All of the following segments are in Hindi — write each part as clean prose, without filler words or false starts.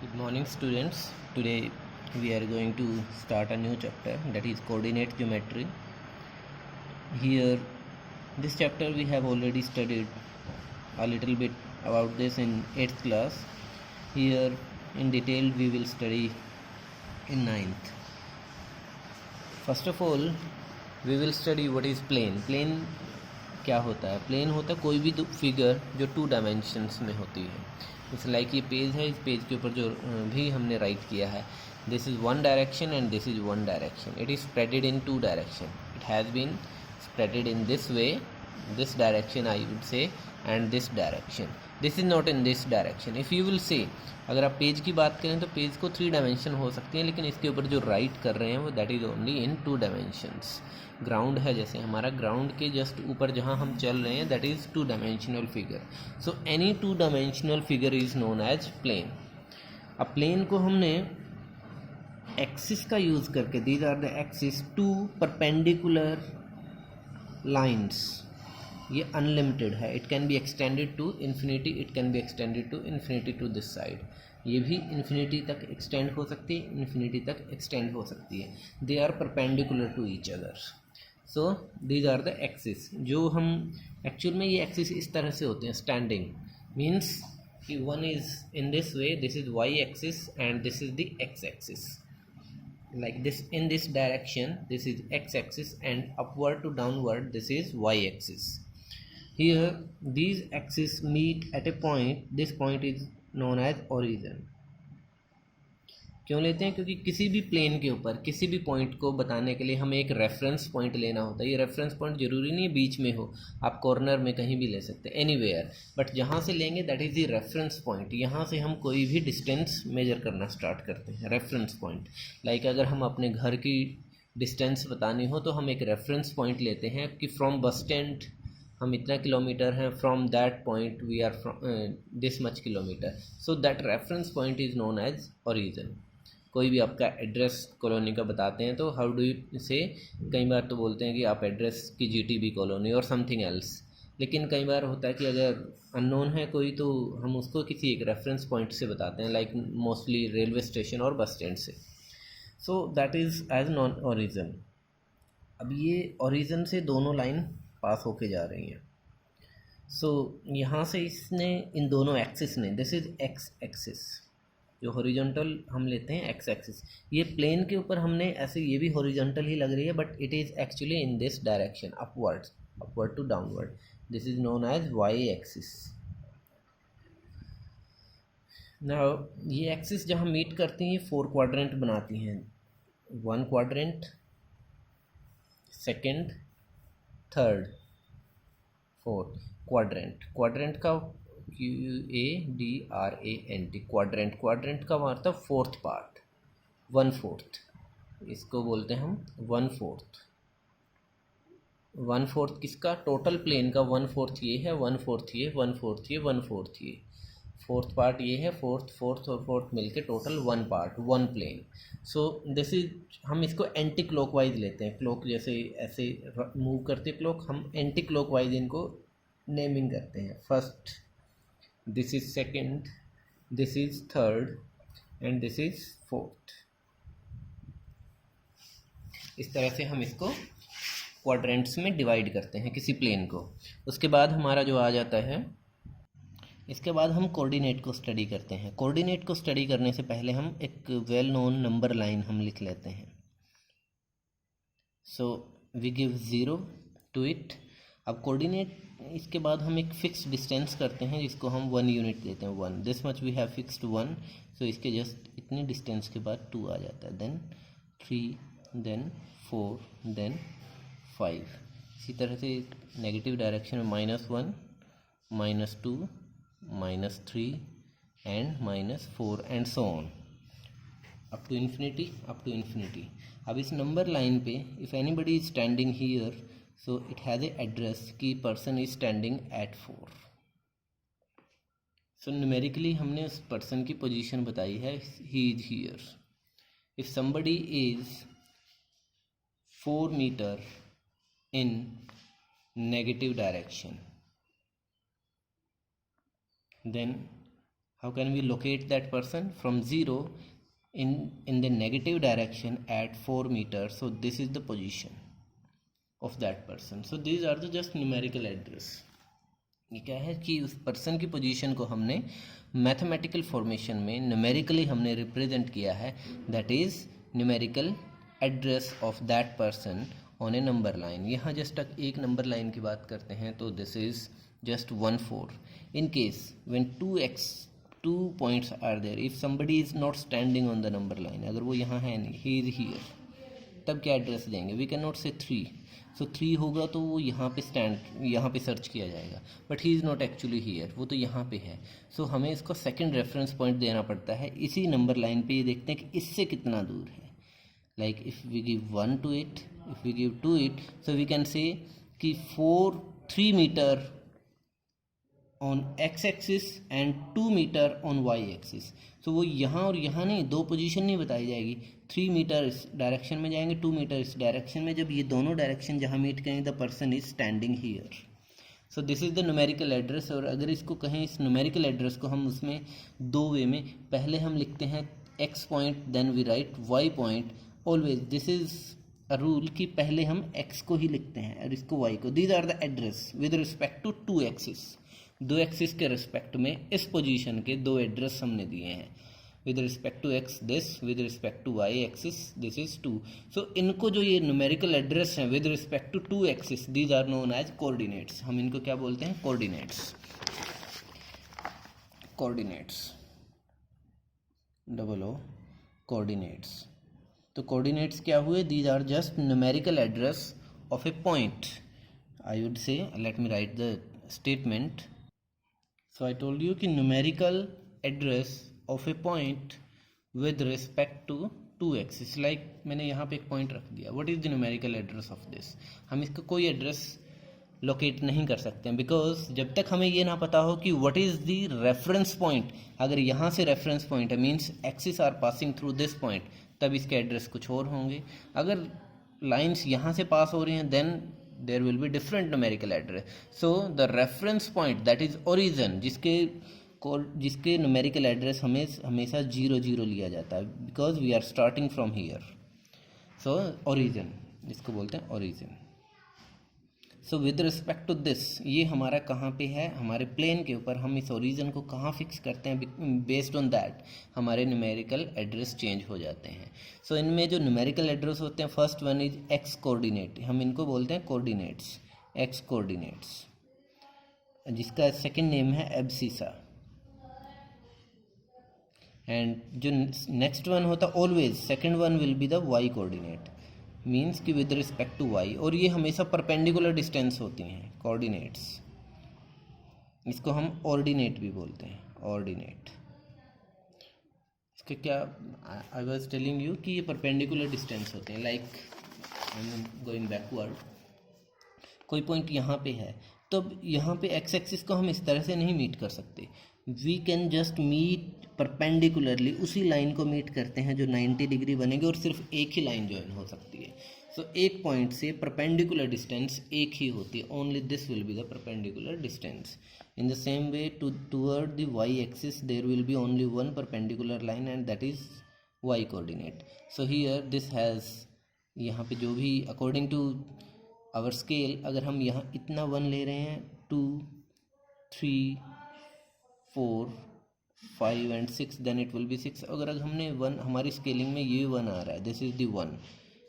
Good morning, students. Today we are going to start a new chapter, that is coordinate geometry. Here, this chapter we have already studied a little bit about this in 8th class. Here in detail we will study in 9th. First of all, we will study what is plane. Plane क्या होता है? प्लेन होता है कोई भी फिगर जो 2 डायमेंशंस में होती है. इस लाइक ये पेज है, इस पेज के ऊपर जो भी हमने राइट किया है, this is one direction and this is one direction. It is spreaded in 2 direction. It has been spreaded in this way, this direction I would say, and this direction. This is not in this direction. If you will say, अगर आप पेज की बात करें तो पेज को 3 डायमेंशन हो सकती हैं, लेकिन इसके ऊपर जो राइट कर रहे हैं वो that is only in 2 dimensions. Ground है, जैसे हमारा ग्राउंड के जस्ट ऊपर जहाँ हम चल रहे हैं, that is 2 dimensional figure. So any 2 dimensional figure is known as plane. अब प्लेन को हमने एक्सिस का यूज़ करके, these are the axis, 2 perpendicular lines, ये अनलिमिटेड है. It can be extended to infinity, it can be extended to infinity to this side. ये भी इन्फिनिटी तक एक्सटेंड हो सकती है, इन्फिनिटी तक एक्सटेंड हो सकती है. They are perpendicular to each other. So these are the axis. जो हम एक्चुअल में ये एक्सिस इस तरह से होते हैं, स्टैंडिंग मीन्स कि one is in this way, this is why axis and this is the x axis. Like this, in this direction this is x axis, and upward to downward this is y axis. Here these axes meet at a point. This point is known as origin. क्यों लेते हैं? क्योंकि किसी भी प्लेन के ऊपर किसी भी पॉइंट को बताने के लिए हमें एक रेफरेंस पॉइंट लेना होता है. ये रेफरेंस पॉइंट ज़रूरी नहीं है बीच में हो, आप कॉर्नर में कहीं भी ले सकते हैं, एनीवेयर, बट जहाँ से लेंगे that is the reference point. यहाँ से हम कोई भी डिस्टेंस मेजर करना स्टार्ट करते हैं. रेफरेंस पॉइंट लाइक अगर हम अपने घर की डिस्टेंस बतानी हो तो हम एक रेफरेंस पॉइंट लेते हैं कि फ्रॉम बस स्टैंड हम इतना किलोमीटर हैं, from that point we are this much kilometre. So that reference point is known as origin. कोई भी आपका एड्रेस कॉलोनी का बताते हैं तो हाउ डू यू से, कई बार तो बोलते हैं कि आप एड्रेस की जीटीबी कॉलोनी और समथिंग एल्स. लेकिन कई बार होता है कि अगर अननोन है कोई तो हम उसको किसी एक रेफरेंस पॉइंट से बताते हैं, लाइक मोस्टली रेलवे स्टेशन और बस स्टैंड से. So that is as known origin. अब ये ओरिजिन से दोनों लाइन पास होके जा रही हैं. सो यहाँ से इसने इन दोनों एक्सिस ने, दिस इज़ एक्स एक्सिस, जो हॉरिजॉन्टल हम लेते हैं एक्स एक्सिस. ये प्लेन के ऊपर हमने ऐसे, ये भी हॉरिजॉन्टल ही लग रही है but it is actually in this direction, upward to downward. This is known as Y axis. Now ये एक्सिस जहाँ मीट करती हैं 4 क्वाड्रेंट बनाती हैं. 1 quadrant, second, third, fourth quadrant. Quadrant का QUADRANT, क्वाड्रेंट. क्वाड्रेंट का मतलब 4th पार्ट, 1/4. इसको बोलते हैं हम 1/4. 1/4 किसका? टोटल प्लेन का 1/4 ये है, 1/4 ये, 1/4 ये, 1/4 ये. 4th पार्ट ये है, फोर्थ और फोर्थ मिलके total 1 part, 1 plane. So this is, हम इसको एंटी क्लॉकवाइज लेते हैं. क्लॉक जैसे ऐसे मूव करते क्लॉक, हम एंटी क्लॉकवाइज इनको नेमिंग करते हैं. First, this is second, this is third and this is fourth. इस तरह से हम इसको क्वाड्रेंट्स में डिवाइड करते हैं किसी प्लेन को. उसके बाद हमारा जो आ जाता है, इसके बाद हम कोऑर्डिनेट को स्टडी करते हैं. कोऑर्डिनेट को स्टडी करने से पहले हम एक वेल नोन नंबर लाइन हम लिख लेते हैं. So we give 0 to it. अब कोऑर्डिनेट, इसके बाद हम एक फिक्स डिस्टेंस करते हैं जिसको हम 1 यूनिट देते हैं. 1, this much we have fixed 1. So इसके जस्ट इतनी डिस्टेंस के बाद 2 आ जाता है, देन 3, देन 4, देन 5. इसी तरह से नेगेटिव डायरेक्शन में -1, -2, -3 and -4 and so on up to infinity, up to infinity. अब इस नंबर लाइन पे if anybody is standing here, so it has a address कि person is standing at 4. so numerically हमने उस person की position बताई है, he is here. if somebody is 4 meter in negative direction, then How can we locate that person? From 0 in the negative direction at 4 meters. So this is the position of that person. So these are the just numerical address. ये क्या है कि उस पर्सन की पोजीशन को हमने मैथमेटिकल फॉर्मेशन में न्यूमेरिकली हमने रिप्रेजेंट किया है. That is numerical address of that person on A number line. यहाँ जस्ट एक नंबर लाइन की बात करते हैं तो this is just 1/4. In case when 2 points are there, if somebody is not standing on the number line, अगर वो यहाँ है नहीं, he is here, तब क्या एड्रेस देंगे? वी कैन नॉट से 3. सो 3 होगा तो वो यहाँ पे सर्च किया जाएगा, but he is not actually here, वो तो यहाँ पे है. सो हमें इसको सेकंड रेफरेंस पॉइंट देना पड़ता है. इसी नंबर लाइन पे ये देखते हैं कि इससे कितना दूर है. Like if we give 1 to it, if we give 2 it, so we can say कि 3 metre on x axis and 2 metre on y axis. So वो यहाँ और यहाँ नहीं, दो पोजीशन नहीं बताई जाएगी. 3 मीटर इस डायरेक्शन में जाएंगे, 2 मीटर इस डायरेक्शन में. जब ये दोनों डायरेक्शन जहाँ मीट करेंगे, the person is standing here. So this is the numerical address. और अगर इसको कहें, इस न्यूमेरिकल एड्रेस को हम उसमें 2 वे में, पहले हम लिखते हैं X point, then we write Y point. Always this is a rule कि पहले हम एक्स को ही लिखते हैं और इसको वाई को. These are the address with respect to 2 axis. 2 axis के रिस्पेक्ट में इस पोजीशन के 2 एड्रेस हमने दिए हैं. With respect to x this, with respect to y axis this is 2. So इनको जो ये न्यूमेरिकल एड्रेस हैं with respect to 2 axis, these are known as coordinates. हम इनको क्या बोलते हैं? कोऑर्डिनेट्स. Coordinates, O coordinates. तो कोऑर्डिनेट्स क्या हुए? These are just numerical address of a point. I would say, let me write the statement. So I told you कि numerical address of a point with respect to 2 axis. Like मैंने यहाँ पे एक point रख दिया. What is the numerical address of this? हम इसका कोई एड्रेस लोकेट नहीं कर सकते हैं, बिकॉज जब तक हमें ये ना पता हो कि what is the reference point. अगर यहाँ से reference point है, means axis are passing through this point, तब इसके एड्रेस कुछ और होंगे. अगर लाइन्स यहाँ से पास हो रही हैं, then there will be different numerical address. So the reference point, that is origin, जिसके numerical address हमेशा 0 0 लिया जाता है, because we are starting from here. So origin, जिसको बोलते हैं origin. So with respect to this, ये हमारा कहाँ पे है? हमारे प्लेन के ऊपर. हम इस ओरिजिन को कहाँ फिक्स करते हैं? बेस्ड ऑन दैट हमारे न्यूमेरिकल एड्रेस चेंज हो जाते हैं. सो इनमें जो न्यूमेरिकल एड्रेस होते हैं, first one is x coordinate. हम इनको बोलते हैं कोऑर्डिनेट्स, एक्स कोऑर्डिनेट्स, जिसका सेकंड नेम है एब्सिसा. एंड जो नेक्स्ट वन होता है, always second one will be the y coordinate, means कि विद रिस्पेक्ट टू वाई. और ये हमेशा परपेंडिकुलर डिस्टेंस होती हैं कोऑर्डिनेट्स. इसको हम ऑर्डिनेट भी बोलते हैं, ऑर्डिनेट. इसका क्या, आई वाज टेलिंग यू कि ये परपेंडिकुलर डिस्टेंस होते हैं. Like I am going backward, कोई पॉइंट यहाँ पे है, तो यहाँ पे एक्स एक्सिस को हम इस तरह से नहीं मीट कर सकते. We can just meet perpendicularly, उसी लाइन को मीट करते हैं जो 90 डिग्री बनेगी, और सिर्फ एक ही लाइन ज्वाइन हो सकती है. सो एक पॉइंट से परपेंडिकुलर डिस्टेंस एक ही होती है. Only this will be the perpendicular distance. In the same way toward the y axis there will be only one perpendicular line, and that is y coordinate. So here this has, यहाँ पे जो भी अकॉर्डिंग टू आवर स्केल, अगर हम यहाँ इतना 1 ले रहे हैं, 2 3 4 5 and 6, then it will be 6. अगर हमने 1, हमारी स्केलिंग में ये 1 आ रहा है, this is the 1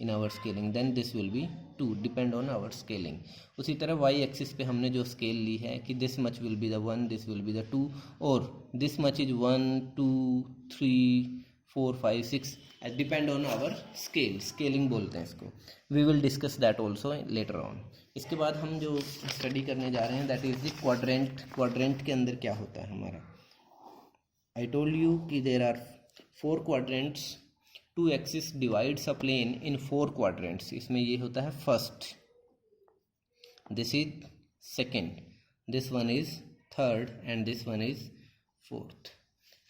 in our scaling, then this will be 2, depend on our scaling. उसी तरह वाई एक्सिस पे हमने जो स्केल ली है कि this much will be the 1, this will be the 2, और this much is 1 2 3 4 5 6, depend on our scale. Scaling बोलते हैं इसको. We will discuss that also later on. इसके बाद हम जो स्टडी करने जा रहे हैं, that is the quadrant. Quadrant के अंदर क्या होता है हमारा? I told you कि there are 4 quadrants. 2 axis divides a plane in 4 quadrants. इसमें ये होता है first, this is second, this one is third, and this one is fourth.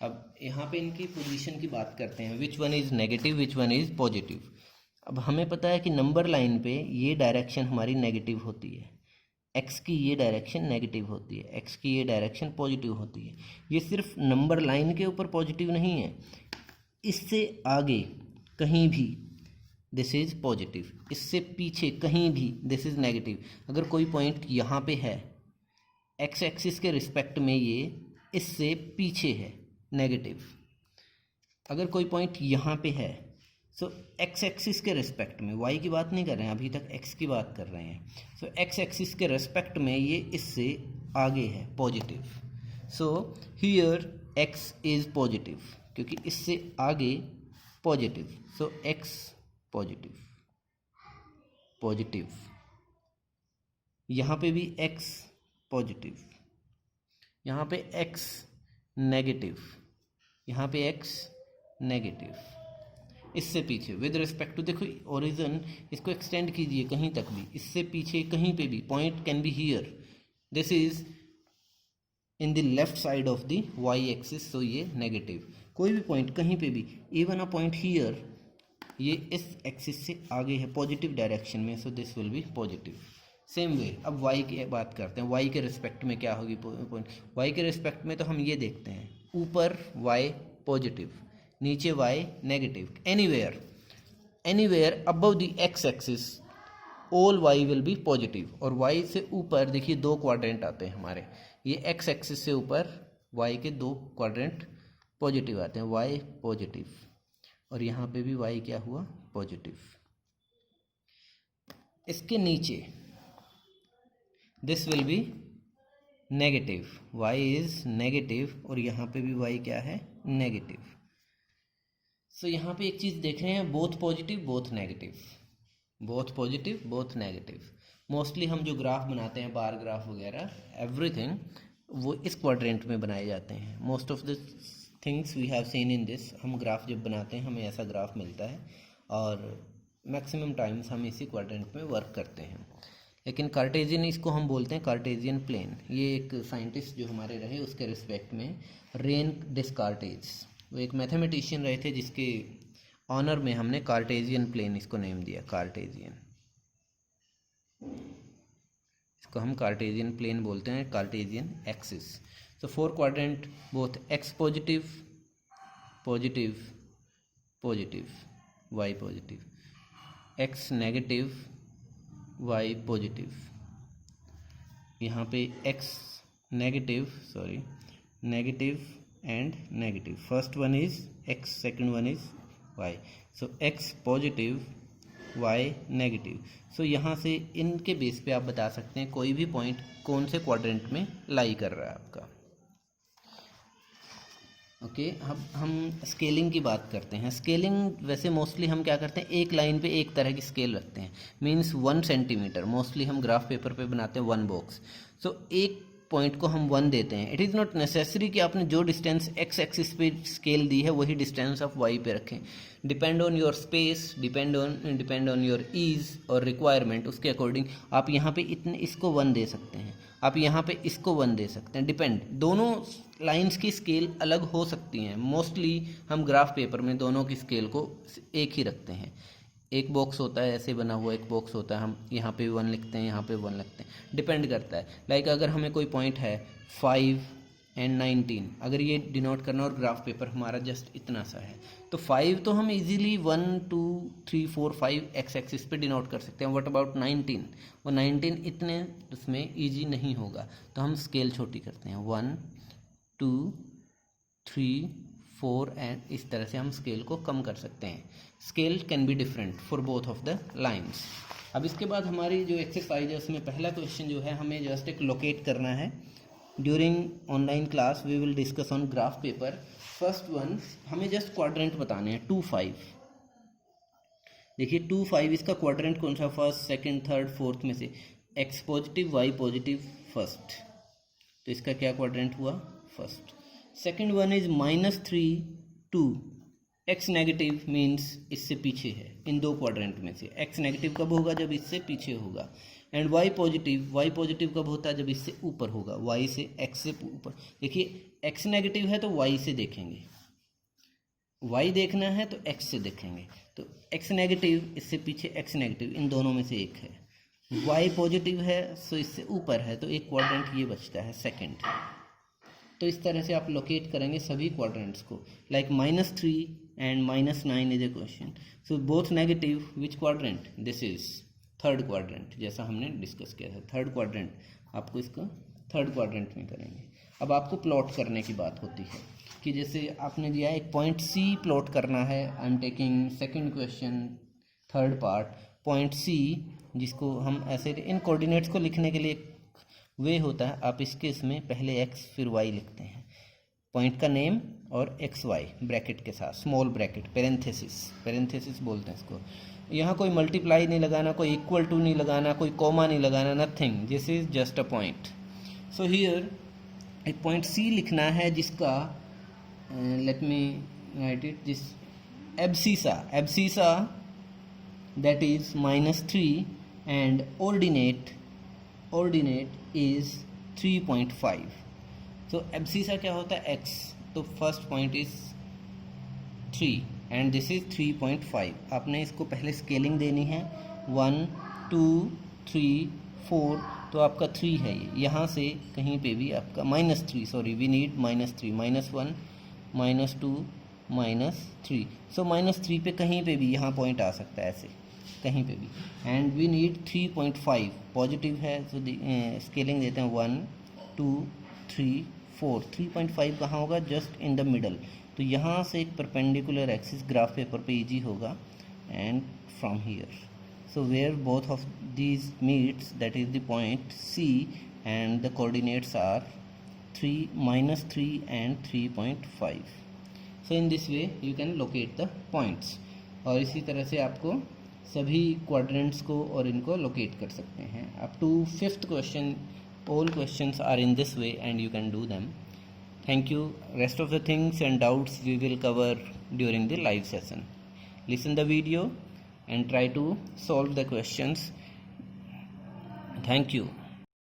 अब यहाँ पे इनकी पोजीशन की बात करते हैं, which one is negative, which one is positive. अब हमें पता है कि नंबर लाइन पे ये डायरेक्शन हमारी नेगेटिव होती है, एक्स की ये डायरेक्शन नेगेटिव होती है, एक्स की ये डायरेक्शन पॉजिटिव होती है। ये सिर्फ नंबर लाइन के ऊपर पॉजिटिव नहीं है, इससे आगे कहीं भी दिस इज़ पॉजिटिव, इससे पीछे कहीं भी दिस इज़ नेगेटिव। अगर कोई पॉइंट यहाँ पे है, एक्स एक्सिस के रिस्पेक्ट में ये इससे पीछे है, नेगेटिव। अगर कोई पॉइंट यहाँ पे है, सो एक्स एक्सिस के रिस्पेक्ट में, वाई की बात नहीं कर रहे हैं अभी तक, एक्स की बात कर रहे हैं। सो एक्स एक्सिस के रिस्पेक्ट में ये इससे आगे है, positive. So here x is positive, क्योंकि इससे आगे पॉजिटिव। सो एक्स पॉजिटिव, पॉजिटिव। यहाँ पे भी एक्स पॉजिटिव, यहाँ पे एक्स नेगेटिव, यहाँ पे एक्स नेगेटिव। इससे पीछे विद रिस्पेक्ट टू, देखो ओरिजिन, इसको एक्सटेंड कीजिए कहीं तक भी, इससे पीछे कहीं पे भी point can be here, this is in the left side of the y axis, so ये नेगेटिव। कोई भी पॉइंट कहीं पे भी, इवन अ पॉइंट हियर, ये इस एक्सिस से आगे है पॉजिटिव डायरेक्शन में, so this will be positive. Same way अब वाई की बात करते हैं, वाई के रिस्पेक्ट में क्या होगी पॉइंट, वाई के रिस्पेक्ट में तो हम ये देखते हैं, ऊपर वाई पॉजिटिव, नीचे y negative, anywhere above the x axis all y will be positive. और वाई से ऊपर देखिए दो क्वाड्रेंट आते हैं हमारे, ये एक्स एक्सिस से ऊपर वाई के दो क्वाड्रेंट पॉजिटिव आते हैं, वाई पॉजिटिव, और यहाँ पे भी वाई क्या हुआ, पॉजिटिव। इसके नीचे this will be negative, y is negative, और यहाँ पे भी वाई क्या है, नेगेटिव। सो यहाँ पे एक चीज़ देख रहे हैं, both positive both negative, both positive both negative. Mostly हम जो ग्राफ बनाते हैं, बार ग्राफ वगैरह, एवरीथिंग वो इस क्वाड्रेंट में बनाए जाते हैं। Most of the things we have seen in this, हम ग्राफ जब बनाते हैं हमें ऐसा ग्राफ मिलता है, और मैक्सिमम टाइम्स हम इसी क्वाड्रेंट में वर्क करते हैं। लेकिन कार्टेजियन, इसको हम बोलते हैं कार्टेजियन प्लेन। ये एक साइंटिस्ट जो हमारे रहे उसके रिस्पेक्ट में, रेन डिस्कार्टेज, वो एक मैथमेटिशियन रहे थे जिसके ऑनर में हमने कार्टेजियन प्लेन इसको नेम दिया, कार्टेजियन। इसको हम कार्टेजियन प्लेन बोलते हैं, Cartesian axis. So four quadrant, both x positive positive positive, y positive, x negative y positive, यहाँ पे x negative, sorry negative and negative, first one is x, second one is y, so x positive y negative. So यहाँ से इनके बेस पे आप बता सकते हैं कोई भी पॉइंट कौन से क्वाड्रेंट में लाई कर रहा है आपका। ओके, अब हम स्केलिंग की बात करते हैं। स्केलिंग वैसे मोस्टली हम क्या करते हैं, एक लाइन पे एक तरह की स्केल रखते हैं, मींस 1 सेंटीमीटर। मोस्टली हम ग्राफ पेपर पे बनाते हैं 1 बॉक्स, सो एक पॉइंट को हम 1 देते हैं। इट इज़ नॉट नेसेसरी कि आपने जो डिस्टेंस एक्स एक्सिस पे स्केल दी है वही डिस्टेंस आप वाई पे रखें। Depend on your space, depend on your ease और रिक्वायरमेंट, उसके अकॉर्डिंग आप यहाँ पे इतने इसको 1 दे सकते हैं, आप यहाँ पे इसको 1 दे सकते हैं। डिपेंड, दोनों लाइंस की स्केल अलग हो सकती हैं। मोस्टली हम ग्राफ पेपर में दोनों की स्केल को एक ही रखते हैं। एक बॉक्स होता है ऐसे बना हुआ, एक बॉक्स होता है हम यहाँ पे 1 लिखते हैं, यहाँ पे 1 लिखते हैं, डिपेंड करता है। लाइक अगर हमें कोई पॉइंट है 5 एंड 19, अगर ये डिनोट करना और ग्राफ पेपर हमारा जस्ट इतना सा है, तो 5 तो हम इजीली 1 2 3 4 5 एक्स एक्सिस पे डिनोट कर सकते हैं। व्हाट अबाउट 19, वो 19 इतने उसमें ईजी नहीं होगा, तो हम स्केल छोटी करते हैं, 1 2 3 4 एंड इस तरह से हम स्केल को कम कर सकते हैं। Scale can be different for both of the lines. अब इसके बाद हमारी जो एक्सरसाइज है उसमें पहला क्वेश्चन जो है, हमें जस्ट एक लोकेट करना है। During online class we will discuss on graph paper. First one, हमें जस्ट क्वाड्रेंट बताने हैं 2 5। देखिए 2 5 इसका क्वाड्रेंट कौन सा, फर्स्ट सेकंड थर्ड फोर्थ में से x positive y positive first, तो इसका क्या क्वाड्रेंट हुआ, first. Second one is -3 2, x negative means इससे पीछे है, इन दो क्वाड्रेंट में से। एक्स नेगेटिव कब होगा, जब इससे पीछे होगा। एंड वाई पॉजिटिव कब होता है, जब इससे ऊपर होगा, वाई से एक्स से ऊपर। देखिए एक्स नेगेटिव है तो वाई से देखेंगे, वाई देखना है तो एक्स से देखेंगे, तो एक्स नेगेटिव इससे पीछे एक्स नेगेटिव, इन दोनों में से एक है। y पॉजिटिव है सो इससे ऊपर है, तो एक क्वाड्रेंट ये बचता है सेकंड। तो इस तरह से आप लोकेट करेंगे सभी क्वाड्रेंट्स को। Like -3 and -9 is a question, so both negative, which quadrant, this is third quadrant, जैसा हमने डिस्कस किया था थर्ड क्वाड्रेंट, आपको इसको थर्ड क्वाड्रेंट में करेंगे। अब आपको प्लॉट करने की बात होती है कि जैसे आपने दिया है एक पॉइंट सी प्लॉट करना है। I am taking second question third part, point C, जिसको हम ऐसे इन कोऑर्डिनेट्स को लिखने के लिए एक वे होता है, आप इसके इसमें पहले एक्स फिर वाई लिखते हैं, पॉइंट का नेम और एक्स वाई ब्रैकेट के साथ, स्मॉल ब्रैकेट, पेरेंथेसिस बोलते हैं इसको। यहाँ कोई मल्टीप्लाई नहीं लगाना, कोई इक्वल टू नहीं लगाना, कोई कॉमा नहीं लगाना, nothing, this is just a point. So here एक पॉइंट सी लिखना है जिसका लेट मी राइट इट, जिस abscissa that is -3 and ordinate is 3.5। तो एब्सिसा क्या होता है, एक्स, तो first point is 3 and this is 3.5। आपने इसको पहले स्केलिंग देनी है, 1 2 3 4, तो आपका 3 है ये, यहाँ से कहीं पे भी आपका -3, सॉरी वी नीड -3, -1 -2 -3, सो -3 पे कहीं पे भी यहाँ पॉइंट आ सकता है ऐसे कहीं पे भी, एंड वी नीड 3.5 पॉजिटिव है, तो स्केलिंग देते हैं 1 2 3 4, 3.5 कहाँ होगा, जस्ट इन द मिडल। तो यहाँ से एक परपेंडिकुलर एक्सिस ग्राफ पेपर पे इजी होगा, and from here, so where both of these meets, that is the point C, and the coordinates are 3 and 3.5. so in this way you can locate the points, और इसी तरह से आपको सभी quadrants को और इनको locate कर सकते हैं। up to 5th question all questions are in this way and you can do them. Thank you. Rest of the things and doubts we will cover during the live session. Listen the video and try to solve the questions. Thank you.